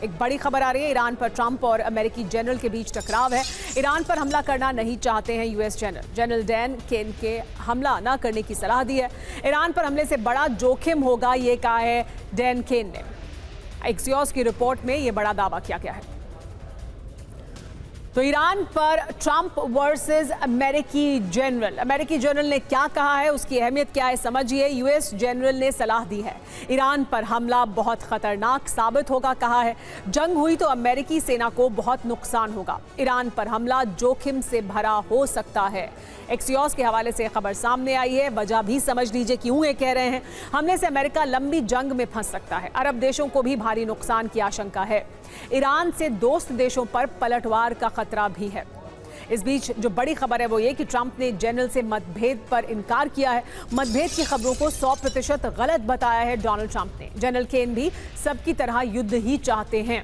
एक बड़ी खबर आ रही है। ईरान पर ट्रंप और अमेरिकी जनरल के बीच टकराव है। ईरान पर हमला करना नहीं चाहते हैं यूएस जनरल डैन केन के हमला न करने की सलाह दी है। ईरान पर हमले से बड़ा जोखिम होगा, ये कहा है डैन केन ने। एक्सियोस की रिपोर्ट में यह बड़ा दावा किया गया है। तो ईरान पर ट्रंप वर्सेस अमेरिकी जनरल ने क्या कहा है, उसकी अहमियत क्या है समझिए। यूएस जनरल ने सलाह दी है, ईरान पर हमला बहुत खतरनाक साबित होगा। कहा है जंग हुई तो अमेरिकी सेना को बहुत नुकसान होगा। ईरान पर हमला जोखिम से भरा हो सकता है। एक्सियोस के हवाले से खबर सामने आई है। वजह भी समझ लीजिए क्यों ये कह रहे हैं। हमले से अमेरिका लंबी जंग में फंस सकता है। अरब देशों को भी भारी नुकसान की आशंका है। ईरान से दोस्त देशों पर पलटवार का खतरा भी है। इस बीच जो बड़ी खबर है वो ये कि ट्रंप ने जनरल से मतभेद पर इनकार किया है। मतभेद की खबरों को 100% गलत बताया है डोनाल्ड ट्रंप ने। जनरल केन भी सबकी तरह युद्ध ही चाहते हैं।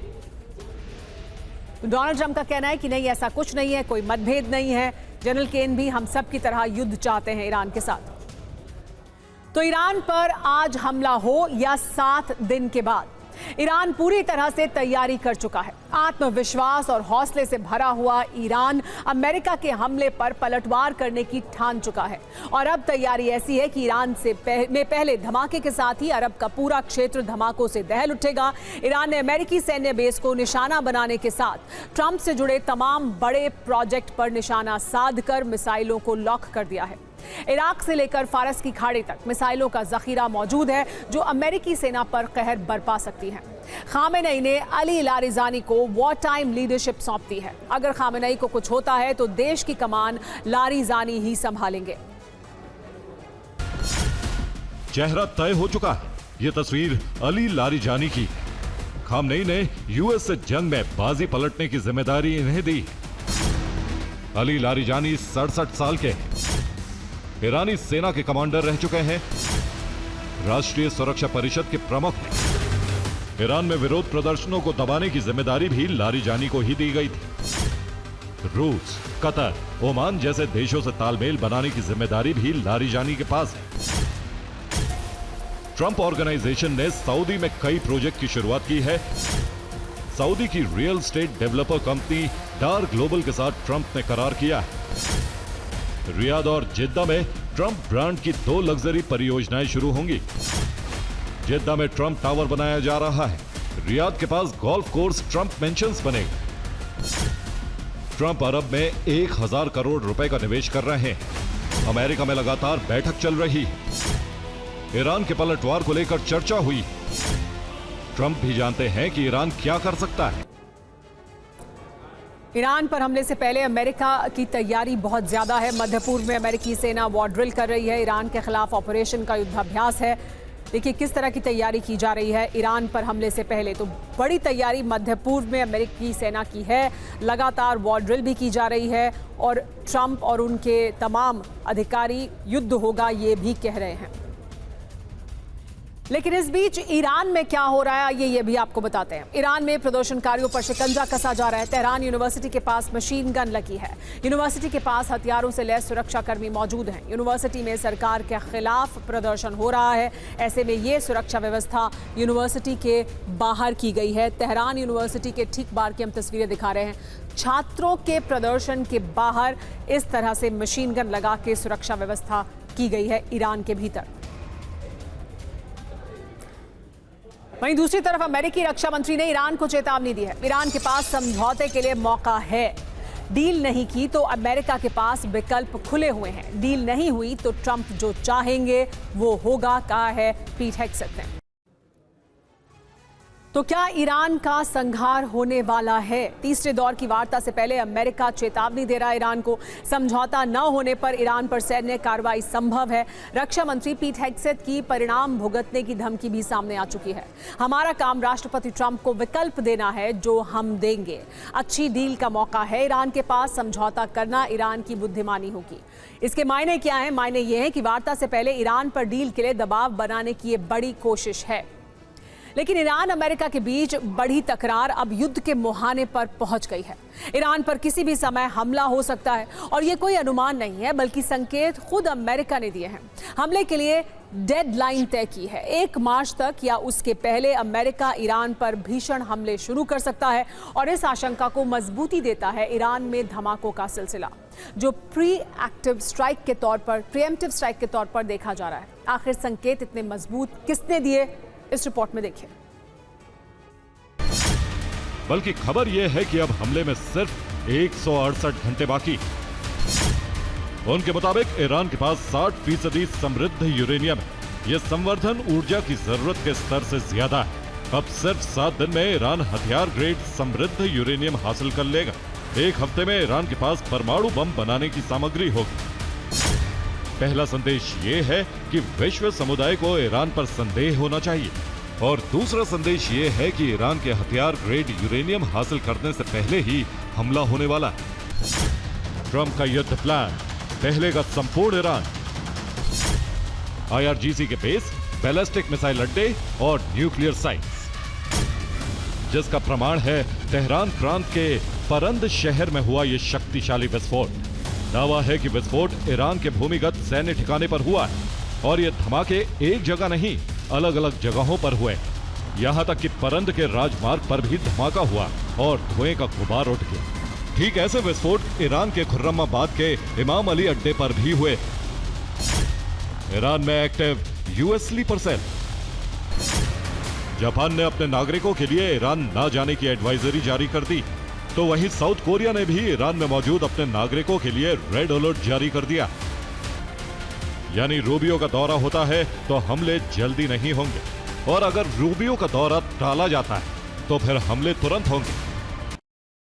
डोनाल्ड ट्रंप का कहना है कि नहीं, ऐसा कुछ नहीं है, कोई मतभेद नहीं है। जनरल केन भी हम सब की तरह युद्ध चाहते हैं ईरान के साथ। तो ईरान पर आज हमला हो या 7 दिन के बाद, ईरान पूरी तरह से तैयारी कर चुका है। आत्मविश्वास और हौसले से भरा हुआ ईरान अमेरिका के हमले पर पलटवार करने की ठान चुका है। और अब तैयारी ऐसी है कि ईरान से पहले धमाके के साथ ही अरब का पूरा क्षेत्र धमाकों से दहल उठेगा। ईरान ने अमेरिकी सैन्य बेस को निशाना बनाने के साथ ट्रंप से जुड़े तमाम बड़े प्रोजेक्ट पर निशाना साधकर मिसाइलों को लॉक कर दिया है। इराक से लेकर फारस की खाड़ी तक मिसाइलों का जखीरा मौजूद है जो अमेरिकी सेना पर कहर बरपा सकती है। खामेनेई ने अली लारिजानी को वॉर टाइम लीडरशिप सौंप दी है। अगर खामेनेई को कुछ होता है तो देश की कमान लारिजानी ही संभालेंगे। चेहरा तय हो चुका है। ये तस्वीर अली लारिजानी की। खामेनेई ने यूएस से जंग में बाजी पलटने की जिम्मेदारी इन्हें दी। अली लारिजानी 67 साल के ईरानी सेना के कमांडर रह चुके हैं। राष्ट्रीय सुरक्षा परिषद के प्रमुख हैं। ईरान में विरोध प्रदर्शनों को दबाने की जिम्मेदारी भी लारिजानी को ही दी गई थी। रूस, कतर, ओमान जैसे देशों से तालमेल बनाने की जिम्मेदारी भी लारिजानी के पास है। ट्रंप ऑर्गेनाइजेशन ने सऊदी में कई प्रोजेक्ट की शुरुआत की है। सऊदी की रियल एस्टेट डेवलपर कंपनी डार ग्लोबल के साथ ट्रंप ने करार किया है। रियाद और जिद्दा में ट्रंप ब्रांड की 2 लग्जरी परियोजनाएं शुरू होंगी। जिद्दा में ट्रंप टावर बनाया जा रहा है। रियाद के पास गोल्फ कोर्स ट्रंप मेंशंस बनेगा। ट्रंप अरब में 1000 करोड़ रुपए का निवेश कर रहे हैं। अमेरिका में लगातार बैठक चल रही है। ईरान के पलटवार को लेकर चर्चा हुई। ट्रंप भी जानते हैं कि ईरान क्या कर सकता है। ईरान पर हमले से पहले अमेरिका की तैयारी बहुत ज्यादा है। मध्य पूर्व में अमेरिकी सेना वॉर ड्रिल कर रही है। ईरान के खिलाफ ऑपरेशन का युद्धाभ्यास है। देखिए किस तरह की तैयारी की जा रही है ईरान पर हमले से पहले। तो बड़ी तैयारी मध्य पूर्व में अमेरिकी सेना की है। लगातार वॉर ड्रिल भी की जा रही है और ट्रंप और उनके तमाम अधिकारी युद्ध होगा ये भी कह रहे हैं। लेकिन इस बीच ईरान में क्या हो रहा है ये भी आपको बताते हैं। ईरान में प्रदर्शनकारियों पर शिकंजा कसा जा रहा है। तेहरान यूनिवर्सिटी के पास मशीन गन लगी है। यूनिवर्सिटी के पास हथियारों से लैस सुरक्षाकर्मी मौजूद हैं। यूनिवर्सिटी में सरकार के खिलाफ प्रदर्शन हो रहा है। ऐसे में ये सुरक्षा व्यवस्था यूनिवर्सिटी के बाहर की गई है। तेहरान यूनिवर्सिटी के ठीक बाहर की हम तस्वीरें दिखा रहे हैं। छात्रों के प्रदर्शन के बाहर इस तरह से मशीन गन लगा के सुरक्षा व्यवस्था की गई है ईरान के भीतर। वहीं दूसरी तरफ अमेरिकी रक्षा मंत्री ने ईरान को चेतावनी दी है। ईरान के पास समझौते के लिए मौका है। डील नहीं की तो अमेरिका के पास विकल्प खुले हुए हैं। डील नहीं हुई तो ट्रंप जो चाहेंगे वो होगा, कहा है पीट हेग्सेथ ने। तो क्या ईरान का संहार होने वाला है? तीसरे दौर की वार्ता से पहले अमेरिका चेतावनी दे रहा है ईरान को। समझौता न होने पर ईरान पर सैन्य कार्रवाई संभव है। रक्षा मंत्री पीट हेग्सेथ की परिणाम भुगतने की धमकी भी सामने आ चुकी है। हमारा काम राष्ट्रपति ट्रंप को विकल्प देना है जो हम देंगे। अच्छी डील का मौका है ईरान के पास। समझौता करना ईरान की बुद्धिमानी होगी। इसके मायने क्या है? मायने ये है कि वार्ता से पहले ईरान पर डील के लिए दबाव बनाने की ये बड़ी कोशिश है। लेकिन ईरान अमेरिका के बीच बढ़ी तकरार अब युद्ध के मुहाने पर पहुंच गई है। ईरान पर किसी भी समय हमला हो सकता है और ये कोई अनुमान नहीं है, बल्कि संकेत खुद अमेरिका ने दिए हैं। हमले के लिए डेडलाइन तय की है। 1 मार्च तक या उसके पहले अमेरिका ईरान पर भीषण हमले शुरू कर सकता है और इस आशंका को मजबूती देता है ईरान में धमाकों का सिलसिला, जो प्रीएम्प्टिव स्ट्राइक के तौर पर देखा जा रहा है। आखिर संकेत इतने मजबूत किसने दिए, इस रिपोर्ट में देखिए। बल्कि खबर यह है कि अब हमले में सिर्फ 168 घंटे बाकी। उनके मुताबिक ईरान के पास 60% समृद्ध यूरेनियम है। यह संवर्धन ऊर्जा की जरूरत के स्तर से ज्यादा है। अब सिर्फ 7 दिन में ईरान हथियार ग्रेड समृद्ध यूरेनियम हासिल कर लेगा। 1 हफ्ते में ईरान के पास परमाणु बम बनाने की सामग्री होगी। पहला संदेश ये है कि विश्व समुदाय को ईरान पर संदेह होना चाहिए, और दूसरा संदेश ये है कि ईरान के हथियार ग्रेड यूरेनियम हासिल करने से पहले ही हमला होने वाला है। ट्रंप का युद्ध प्लान, पहले का संपूर्ण ईरान, IRGC के बेस, बैलिस्टिक मिसाइल अड्डे और न्यूक्लियर साइट्स, जिसका प्रमाण है तेहरान प्रांत के परंद शहर में हुआ यह शक्तिशाली विस्फोट। दावा है कि विस्फोट ईरान के भूमिगत सैन्य ठिकाने पर हुआ है और ये धमाके एक जगह नहीं, अलग अलग जगहों पर हुए। यहां तक कि परंद के राजमार्ग पर भी धमाका हुआ और धुएं का गुबार उठ गया। ठीक ऐसे विस्फोट ईरान के खुर्रमाबाद के इमाम अली अड्डे पर भी हुए। ईरान में active US sleeper cell. Japan ने अपने नागरिकों के लिए ईरान न जाने की एडवाइजरी जारी कर दी, तो वहीं साउथ कोरिया ने भी ईरान में मौजूद अपने नागरिकों के लिए रेड अलर्ट जारी कर दिया। यानी रूबियो का दौरा होता है तो हमले जल्दी नहीं होंगे, और अगर रूबियो का दौरा टाला जाता है तो फिर हमले तुरंत होंगे।